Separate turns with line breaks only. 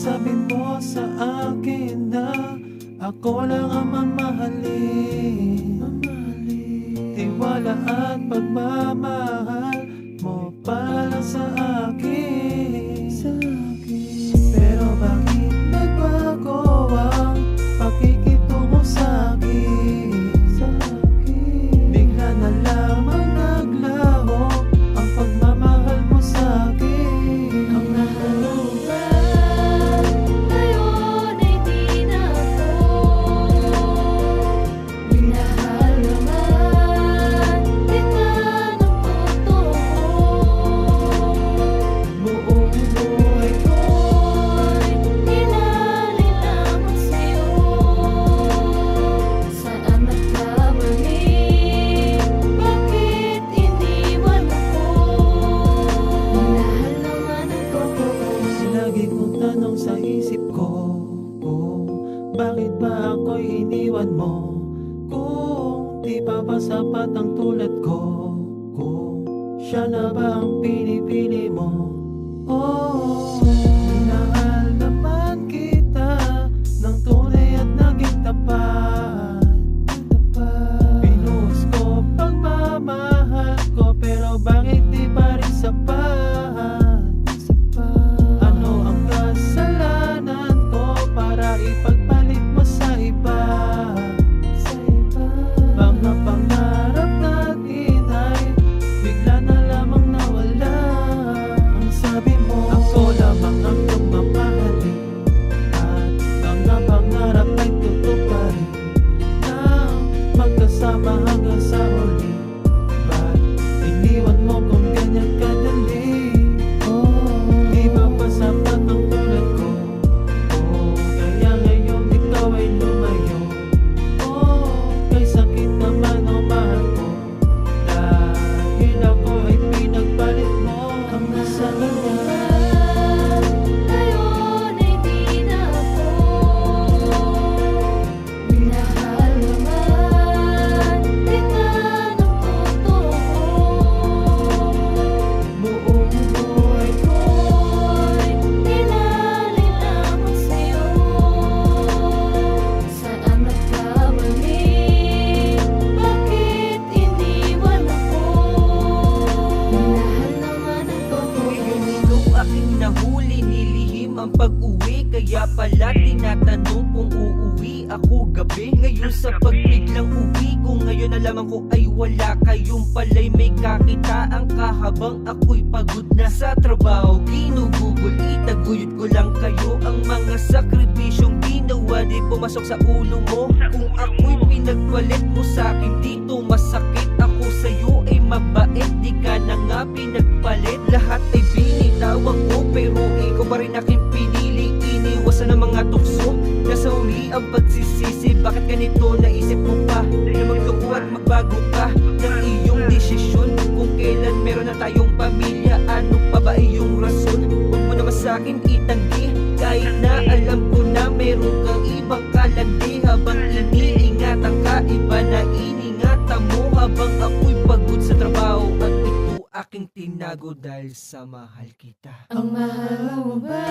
sabi mo sa akin na ako lang ang mamahalin. Tiwala at pagmamahal mo para sa akin. Pero bakit nagbago ang pakikitungo sa akin? Bigla na lamang naglaho ang pagmamahal mo sa akin.
Ang mahal mo ba ngayon ay di na ako minahal naman kita ng totoo.
Buong buhay
Ko'y nilalim lamang sa'yo. Saan nagkamali? Bakit iniwan ako? Minahal naman ang totoo.
lagi kong tanong sa isip ko, bakit ba ako'y iniwan mo? Kung di pa ba sapat ang tulad ko? Kung siya na ba ang pinipili mo? Minahal naman kita ng tunay at naging tapat. Pinuhos ko pagmamahal ko, pero bakit di pa rin sapat? Ano ang kasalanan ko para ipagpalit mo sa iba? Mga pangarap natin ay bigla na lamang nawala. Ang sabi mo, ako lamang ang iyong mamahalin, at mga pangarap ay tutuparin na magkasama hanggang sa huli. Ba't iniwan mo kung ganyan kadali? Di ba pa sapat ang tulad ko? Kaya ngayon ikaw ay lumayo. Kay sakit naman ang mahal ko, dahil ako ay pinagpalit mo. Ang nasa kanya
Ngayon ay di na ako minahal naman kita ng totoo.
buong buhay ko.
Ko'y nilalim lamang sa'yo. Saan nagkamali? Bakit iniwan ako? Minahal naman ang totoo.
Ganito aking nahuli, nilihim ang pag-uwi. Kaya pala tinatanong kung uuwi ako gabi. Ngayon sa pagbiglang uwi ko, ngayon nalaman ko ay wala. Kayong pala'y may kakitaan ka habang ako'y pagod na sa trabaho. Ginugugol, itaguyod ko lang kayo. Ang mga sakripisyong ginawa di pumasok sa ulo mo. Kung ako'y pinagpalit mo sa'kin dito, masakit. Ako sa'yo ay mabait, di ka na nga pinagpalit. Lahat ay binitawan ko, pero ikaw pa rin aking pinili. Iniwasan ng mga tukso, nasa uli ang pagsisisi. Bakit ganito naisip mo pa na magloko at magbago ka ng iyong desisyon? Kung kailan meron na tayong pamilya, ano pa ba iyong rason? Huwag mo naman sa'kin itanggi, kahit na alam ko na meron kang ibang kalandi. Habang iniingatan ka, iba na iningatan mo. Habang ako'y pagod sa trabaho, at ito aking tinago dahil sa mahal kita.
Ang mahal mo ba